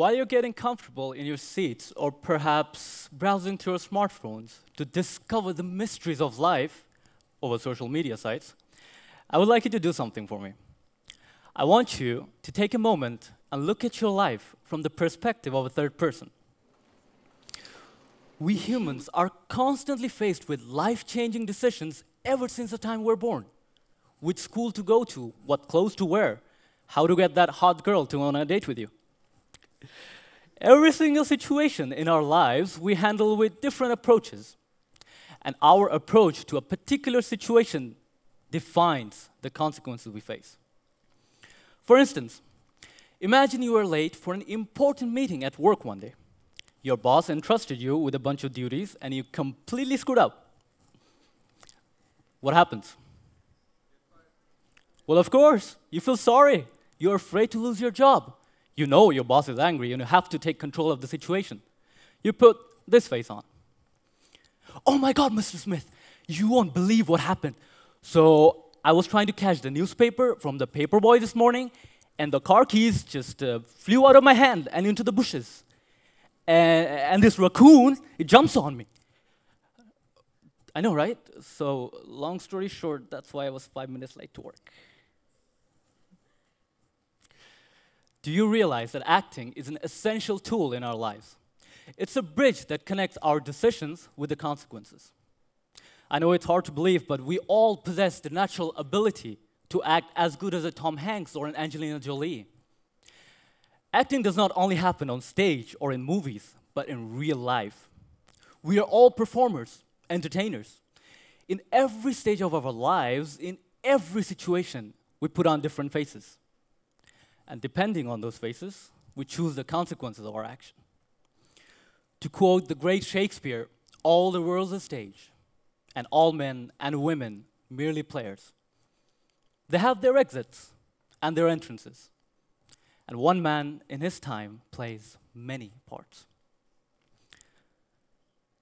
while you're getting comfortable in your seats or perhaps browsing through your smartphones to discover the mysteries of life over social media sites, I would like you to do something for me. I want you to take a moment and look at your life from the perspective of a third person. We humans are constantly faced with life-changing decisions ever since the time we're born. Which school to go to, what clothes to wear, how to get that hot girl to go on a date with you. Every single situation in our lives we handle with different approaches. And our approach to a particular situation defines the consequences we face. For instance, imagine you were late for an important meeting at work one day. Your boss entrusted you with a bunch of duties and you completely screwed up. What happens? Well, of course, you feel sorry. You're afraid to lose your job. You know your boss is angry and you have to take control of the situation. You put this face on. Oh my God, Mr. Smith, you won't believe what happened. So I was trying to catch the newspaper from the paper boy this morning, and the car keys just flew out of my hand and into the bushes. And this raccoon, it jumps on me. I know, right? So long story short, that's why I was 5 minutes late to work. Do you realize that acting is an essential tool in our lives? It's a bridge that connects our decisions with the consequences. I know it's hard to believe, but we all possess the natural ability to act as good as a Tom Hanks or an Angelina Jolie. Acting does not only happen on stage or in movies, but in real life. We are all performers, entertainers. In every stage of our lives, in every situation, we put on different faces. And depending on those faces, we choose the consequences of our action. To quote the great Shakespeare, all the world's a stage, and all men and women merely players. They have their exits and their entrances. And one man in his time plays many parts.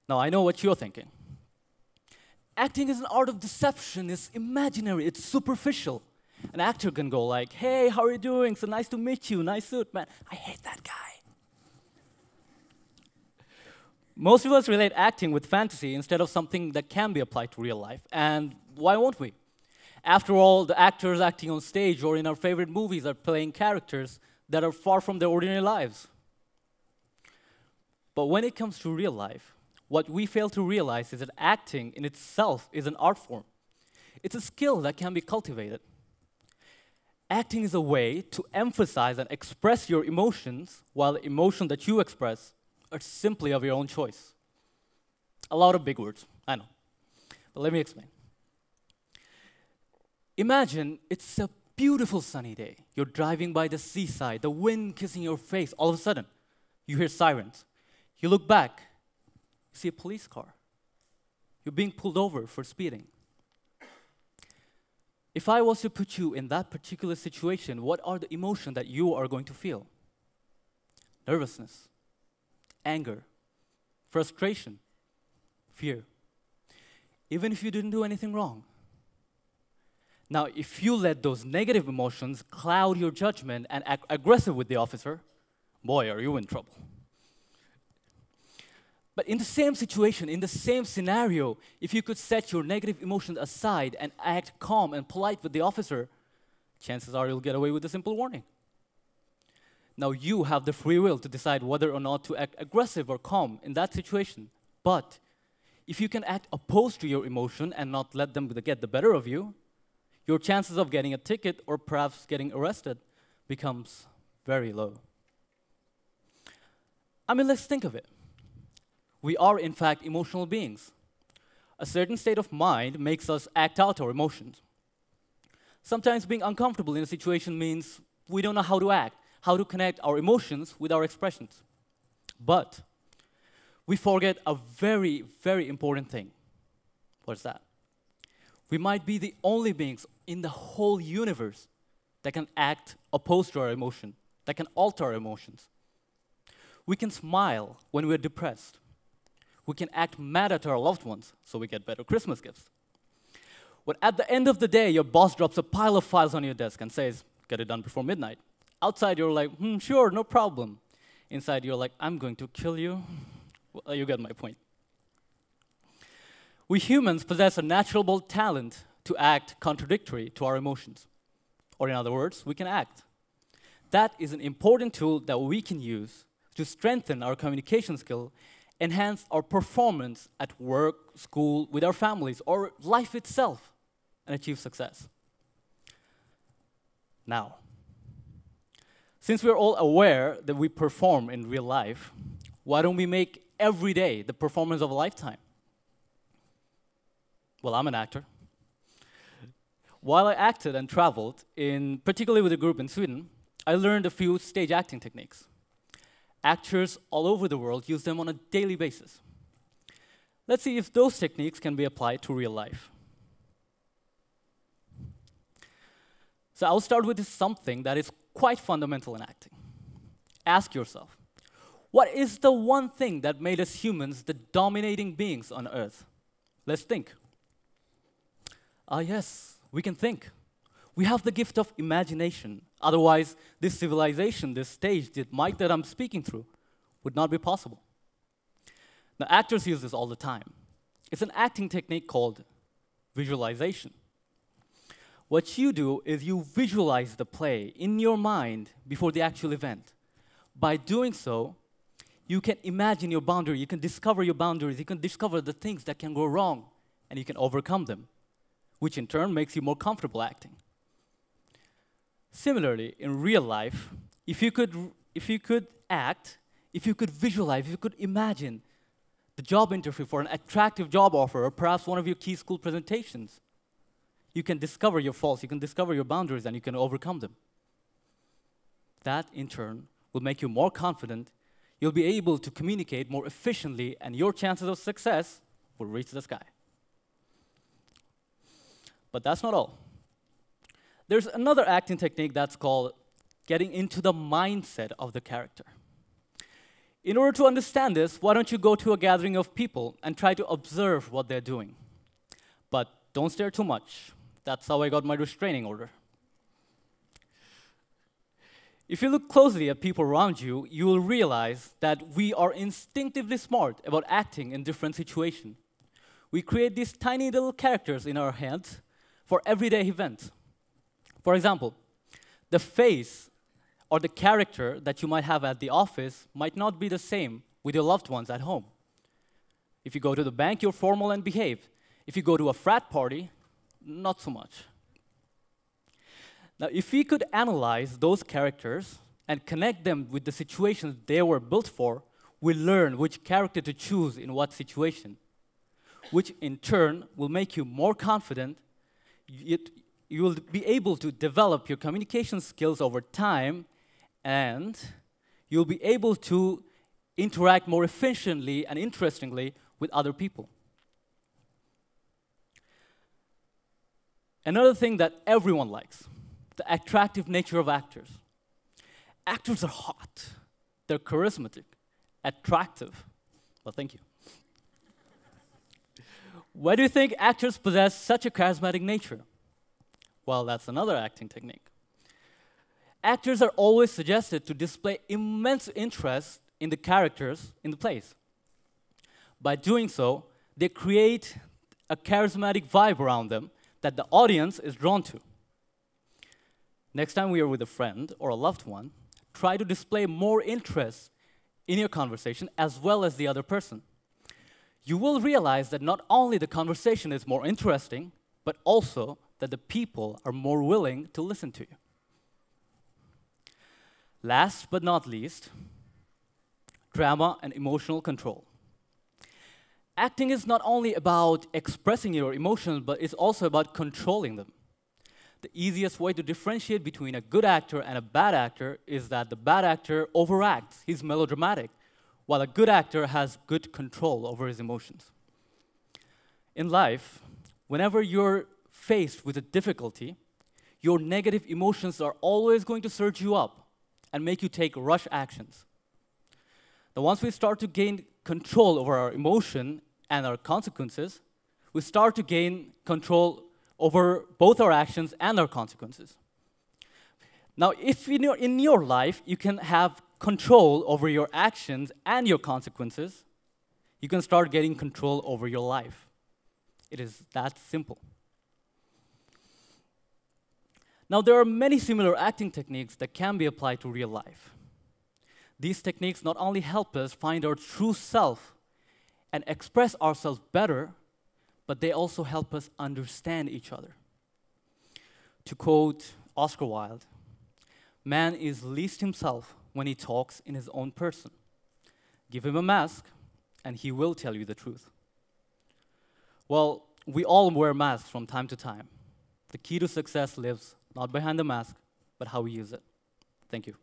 Now, I know what you're thinking. Acting is an art of deception, it's imaginary, it's superficial. An actor can go like, hey, how are you doing? So nice to meet you, nice suit, man. I hate that guy. Most of us relate acting with fantasy instead of something that can be applied to real life. And why won't we? After all, the actors acting on stage or in our favorite movies are playing characters that are far from their ordinary lives. But when it comes to real life, what we fail to realize is that acting in itself is an art form. It's a skill that can be cultivated. Acting is a way to emphasize and express your emotions, while the emotion that you express are simply of your own choice. A lot of big words, I know. But let me explain. Imagine it's a beautiful sunny day. You're driving by the seaside, the wind kissing your face. All of a sudden, you hear sirens. You look back, you see a police car. You're being pulled over for speeding. If I was to put you in that particular situation, what are the emotions that you are going to feel? Nervousness, anger, frustration, fear. Even if you didn't do anything wrong. Now, if you let those negative emotions cloud your judgment and act aggressive with the officer, boy, are you in trouble. But in the same situation, in the same scenario, if you could set your negative emotions aside and act calm and polite with the officer, chances are you'll get away with a simple warning. Now you have the free will to decide whether or not to act aggressive or calm in that situation. But if you can act opposed to your emotion and not let them get the better of you, your chances of getting a ticket or perhaps getting arrested becomes very low. I mean, let's think of it. We are, in fact, emotional beings. A certain state of mind makes us act out our emotions. Sometimes being uncomfortable in a situation means we don't know how to act, how to connect our emotions with our expressions. But we forget a very, very important thing. What's that? We might be the only beings in the whole universe that can act opposed to our emotion, that can alter our emotions. We can smile when we're depressed. We can act mad at our loved ones so we get better Christmas gifts. When at the end of the day, your boss drops a pile of files on your desk and says, get it done before midnight. Outside, you're like, sure, no problem. Inside, you're like, I'm going to kill you. Well, you get my point. We humans possess a natural talent to act contradictory to our emotions. Or in other words, we can act. That is an important tool that we can use to strengthen our communication skill, enhance our performance at work, school, with our families, or life itself, and achieve success. Now, since we're all aware that we perform in real life, why don't we make every day the performance of a lifetime? Well, I'm an actor. While I acted and traveled, particularly with a group in Sweden, I learned a few stage acting techniques. Actors all over the world use them on a daily basis. Let's see if those techniques can be applied to real life. So I'll start with something that is quite fundamental in acting. Ask yourself, what is the one thing that made us humans the dominating beings on Earth? Let's think. Yes, we can think. We have the gift of imagination. Otherwise, this civilization, this stage, this mic that I'm speaking through, would not be possible. Now, actors use this all the time. It's an acting technique called visualization. What you do is you visualize the play in your mind before the actual event. By doing so, you can imagine your boundary, you can discover your boundaries, you can discover the things that can go wrong, and you can overcome them, which in turn makes you more comfortable acting. Similarly, in real life, if you could act, if you could visualize, if you could imagine the job interview for an attractive job offer, or perhaps one of your key school presentations, you can discover your faults, you can discover your boundaries, and you can overcome them. That, in turn, will make you more confident, you'll be able to communicate more efficiently, and your chances of success will reach the sky. But that's not all. There's another acting technique that's called getting into the mindset of the character. In order to understand this, why don't you go to a gathering of people and try to observe what they're doing? But don't stare too much. That's how I got my restraining order. If you look closely at people around you, you will realize that we are instinctively smart about acting in different situations. We create these tiny little characters in our heads for everyday events. For example, the face or the character that you might have at the office might not be the same with your loved ones at home. If you go to the bank, you're formal and behave. If you go to a frat party, not so much. Now, if we could analyze those characters and connect them with the situations they were built for, we'll learn which character to choose in what situation, which in turn will make you more confident. You will be able to develop your communication skills over time, and you'll be able to interact more efficiently and interestingly with other people. Another thing that everyone likes, the attractive nature of actors. Actors are hot, they're charismatic, attractive. Well, thank you. Why do you think actors possess such a charismatic nature? Well, that's another acting technique. Actors are always suggested to display immense interest in the characters in the plays. By doing so, they create a charismatic vibe around them that the audience is drawn to. Next time we are with a friend or a loved one, try to display more interest in your conversation as well as the other person. You will realize that not only the conversation is more interesting, but also that the people are more willing to listen to you. Last but not least, drama and emotional control. Acting is not only about expressing your emotions, but it's also about controlling them. The easiest way to differentiate between a good actor and a bad actor is that the bad actor overacts, he's melodramatic, while a good actor has good control over his emotions. In life, whenever you're faced with a difficulty, your negative emotions are always going to surge you up and make you take rush actions. Now, once we start to gain control over our emotion and our consequences, we start to gain control over both our actions and our consequences. Now, if in your life you can have control over your actions and your consequences, you can start getting control over your life. It is that simple. Now, there are many similar acting techniques that can be applied to real life. These techniques not only help us find our true self and express ourselves better, but they also help us understand each other. To quote Oscar Wilde, "Man is least himself when he talks in his own person. Give him a mask, and he will tell you the truth." Well, we all wear masks from time to time. The key to success lives not behind the mask, but how we use it. Thank you.